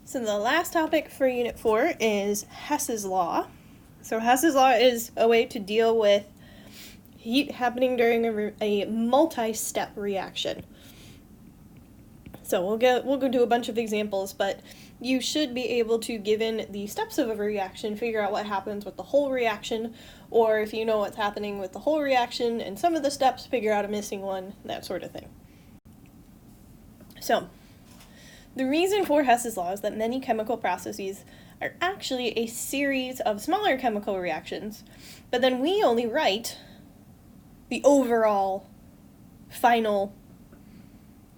So the last topic for Unit 4 is Hess's Law. So Hess's Law is a way to deal with heat happening during a multi-step reaction. So we'll go do a bunch of examples, but you should be able to, given the steps of a reaction, figure out what happens with the whole reaction, or if you know what's happening with the whole reaction and some of the steps, figure out a missing one, that sort of thing. So, the reason for Hess's Law is that many chemical processes are actually a series of smaller chemical reactions, but then we only write the overall final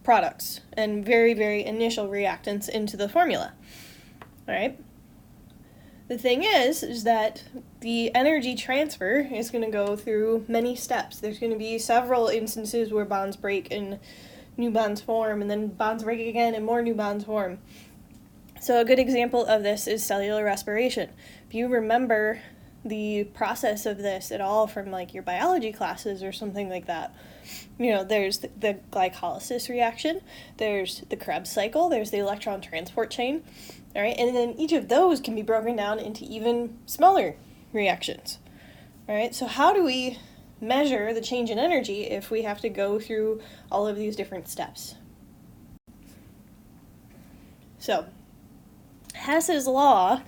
products and very, very initial reactants into the formula. All right? The thing is that the energy transfer is going to go through many steps. There's going to be several instances where bonds break and new bonds form, and then bonds break again and more new bonds form. So a good example of this is cellular respiration. If you remember the process of this at all from like your biology classes or something like that, you know, there's the glycolysis reaction, there's the Krebs cycle, there's the electron transport chain, all right, and then each of those can be broken down into even smaller reactions, all right? So how do we measure the change in energy if we have to go through all of these different steps? So, Hess's Law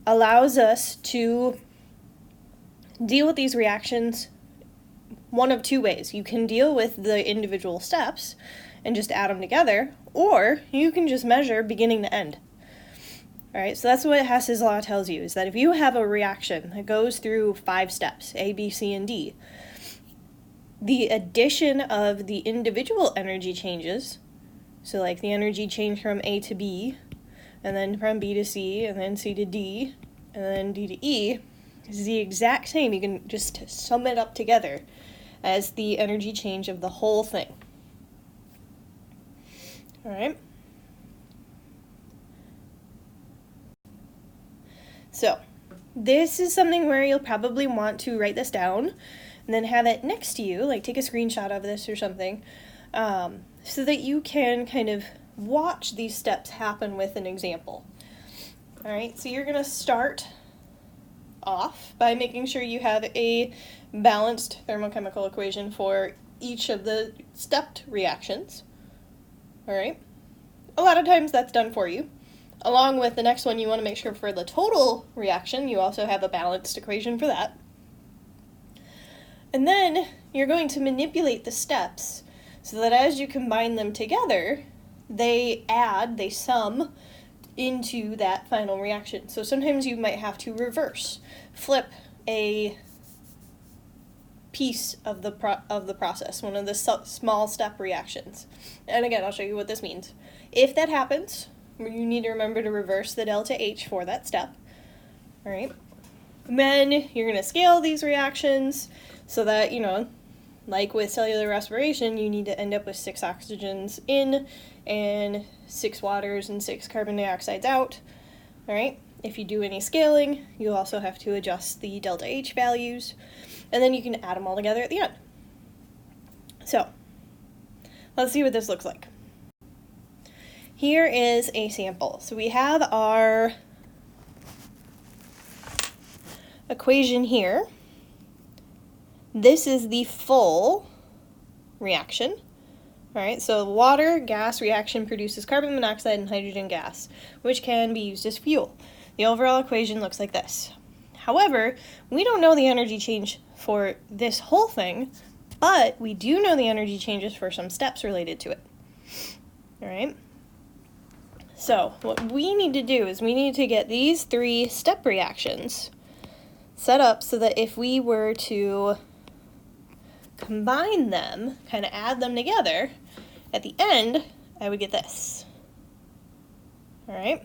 allows us to deal with these reactions one of two ways. You can deal with the individual steps and just add them together, or you can just measure beginning to end. All right, so that's what Hess's Law tells you, is that if you have a reaction that goes through 5 steps, A, B, C, and D, the addition of the individual energy changes, so like the energy change from A to B, and then from B to C, and then C to D, and then D to E, is the exact same. You can just sum it up together as the energy change of the whole thing. All right? So, this is something where you'll probably want to write this down and then have it next to you, like take a screenshot of this or something, so that you can kind of watch these steps happen with an example. All right, so you're going to start off by making sure you have a balanced thermochemical equation for each of the stepped reactions. All right, a lot of times that's done for you. Along with the next one, you want to make sure for the total reaction, you also have a balanced equation for that. And then you're going to manipulate the steps so that as you combine them together, they sum into that final reaction. So sometimes you might have to flip a piece of the process, one of the small step reactions. And again, I'll show you what this means. If that happens, you need to remember to reverse the delta H for that step. All right. And then you're going to scale these reactions so that, you know, like with cellular respiration, you need to end up with 6 oxygens in and 6 waters and 6 carbon dioxides out. All right. If you do any scaling, you also have to adjust the delta H values, and then you can add them all together at the end. So, let's see what this looks like. Here is a sample. So we have our equation here. This is the full reaction. All right, so water gas reaction produces carbon monoxide and hydrogen gas, which can be used as fuel. The overall equation looks like this. However, we don't know the energy change for this whole thing, but we do know the energy changes for some steps related to it. All right. So what we need to do is we need to get these 3 step reactions set up so that if we were to combine them, kind of add them together, at the end, I would get this. All right?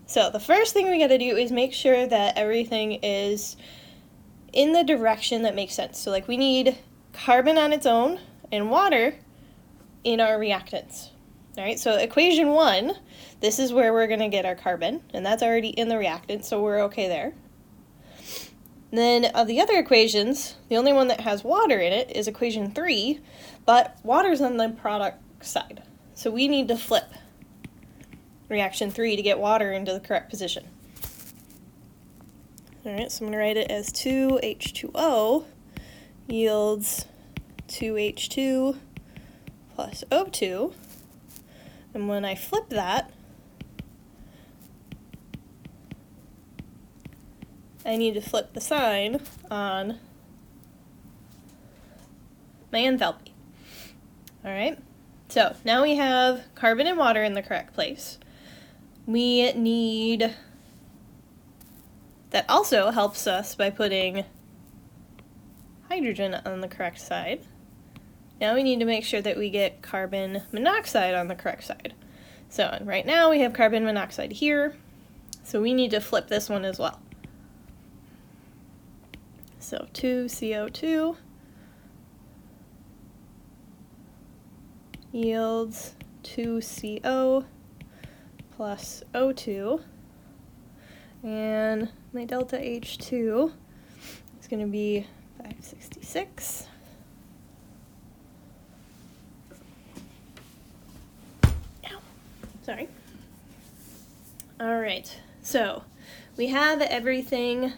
So the first thing we got to do is make sure that everything is in the direction that makes sense. So like we need carbon on its own and water in our reactants. All right, so equation 1, this is where we're going to get our carbon, and that's already in the reactant, so we're okay there. Then of the other equations, the only one that has water in it is equation 3, but water's on the product side, so we need to flip. reaction 3 to get water into the correct position. Alright, so I'm going to write it as 2H2O yields 2H2 plus O2. And when I flip that, I need to flip the sign on my enthalpy. Alright, so now we have carbon and water in the correct place. We need, that also helps us by putting hydrogen on the correct side. Now we need to make sure that we get carbon monoxide on the correct side. So right now we have carbon monoxide here, so we need to flip this one as well. So 2CO2 yields 2CO plus O2, and my delta H2 is going to be 566. Sorry. All right, so we have everything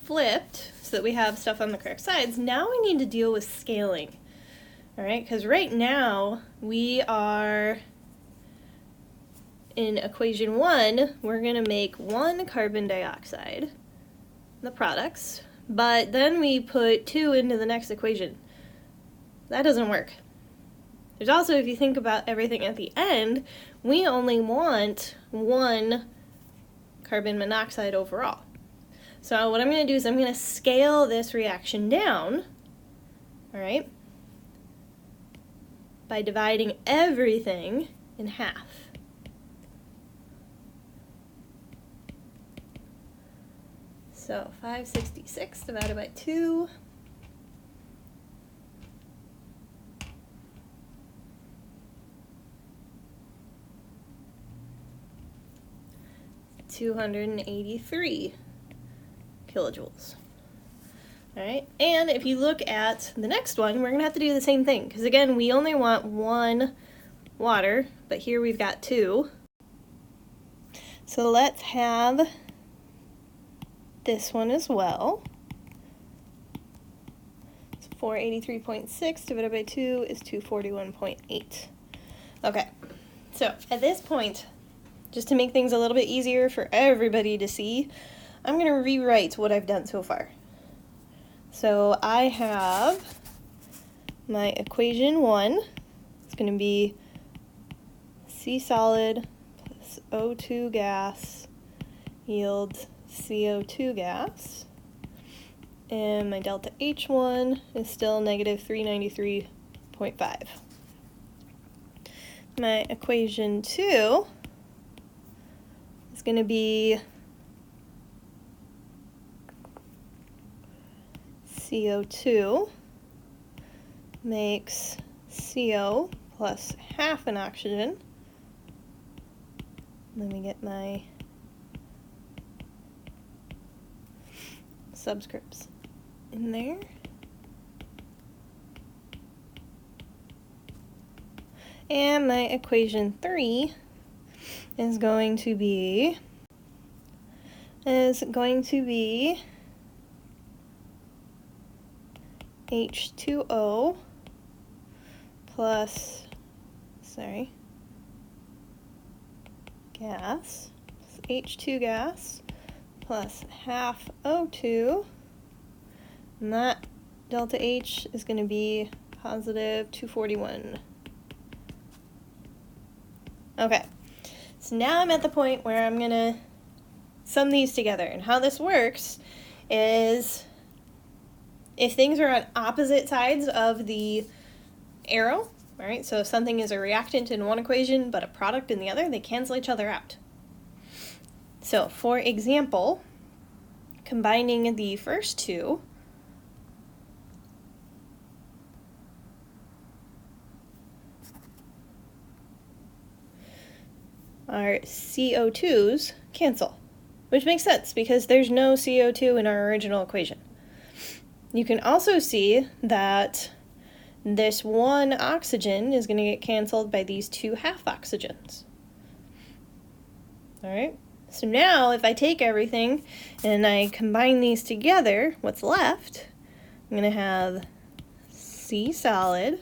flipped so that we have stuff on the correct sides. Now we need to deal with scaling. All right, because right now we are in equation 1, we're going to make 1 carbon dioxide, the products, but then we put 2 into the next equation. That doesn't work. There's also, if you think about everything at the end, we only want 1 carbon monoxide overall. So what I'm going to do is I'm going to scale this reaction down, all right, by dividing everything in half. So 566 divided by 2. 283 kilojoules. All right, and if you look at the next one, we're going to have to do the same thing, because again, we only want 1 water, but here we've got 2. So let's have this one as well. So 483.6 divided by 2 is 241.8. Okay, so at this point, just to make things a little bit easier for everybody to see, I'm going to rewrite what I've done so far. So I have my equation 1. It's going to be C solid plus O2 gas yields CO2 gas. And my delta H1 is still negative 393.5. My equation 2 is going to be CO2 makes CO plus half an oxygen. Let me get my subscripts in there. And my equation 3 is going to be H2O plus, gas, H2 gas plus half O2, and that delta H is going to be positive 241. Okay, so now I'm at the point where I'm going to sum these together, and how this works is if things are on opposite sides of the arrow, all right, so if something is a reactant in one equation but a product in the other, they cancel each other out. So, for example, combining the first two, our CO2s cancel, which makes sense because there's no CO2 in our original equation. You can also see that this one oxygen is going to get canceled by these two half oxygens. All right, so now if I take everything and I combine these together, what's left, I'm going to have C solid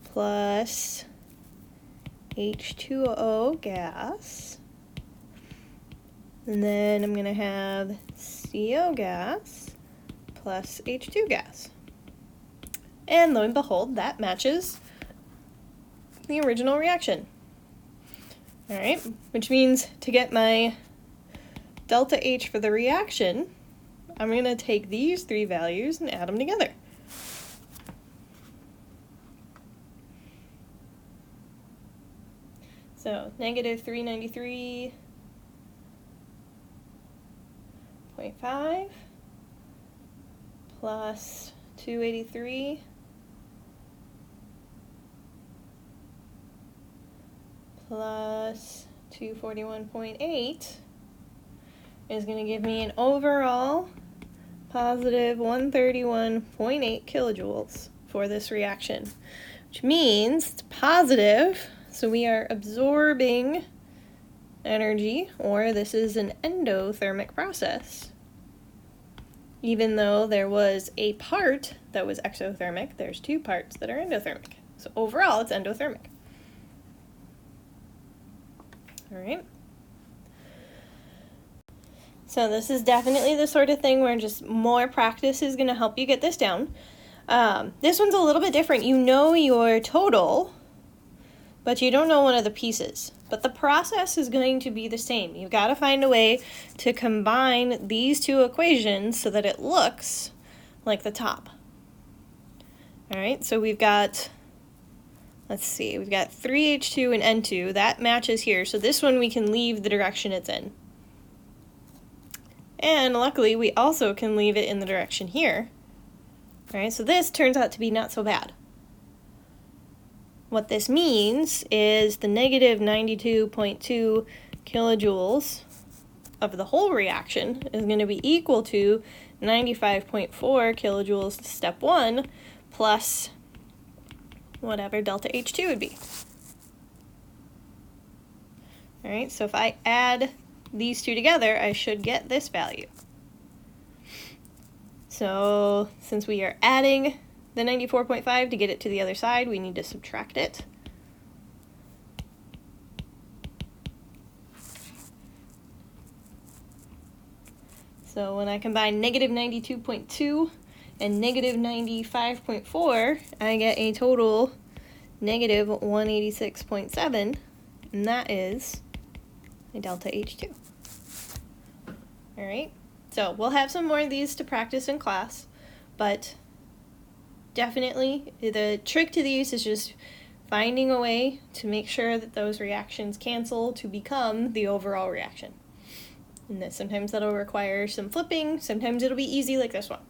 plus H2O gas, and then I'm going to have CO gas plus H2 gas. And lo and behold, that matches the original reaction. All right, which means to get my delta H for the reaction, I'm going to take these three values and add them together. So negative 393.5 plus 283 plus 241.8 is going to give me an overall positive 131.8 kilojoules for this reaction, which means it's positive, so we are absorbing energy, or this is an endothermic process. Even though there was a part that was exothermic, there's two parts that are endothermic. So overall, it's endothermic. All right. So this is definitely the sort of thing where just more practice is going to help you get this down. This one's a little bit different. You know your total, but you don't know one of the pieces. But the process is going to be the same. You've got to find a way to combine these two equations so that it looks like the top. All right, so we've got, let's see, we've got 3H2 and N2. That matches here. So this one we can leave the direction it's in. And luckily, we also can leave it in the direction here. All right, so this turns out to be not so bad. What this means is the negative 92.2 kilojoules of the whole reaction is going to be equal to 95.4 kilojoules to step 1 plus whatever delta H2 would be. All right, so if I add these two together, I should get this value. So since we are adding the 94.5 to get it to the other side, we need to subtract it. So when I combine negative 92.2 and negative 95.4, I get a total negative 186.7, and that is my delta H2. All right, so we'll have some more of these to practice in class, but definitely the trick to these is just finding a way to make sure that those reactions cancel to become the overall reaction. And that sometimes that'll require some flipping, sometimes it'll be easy like this one.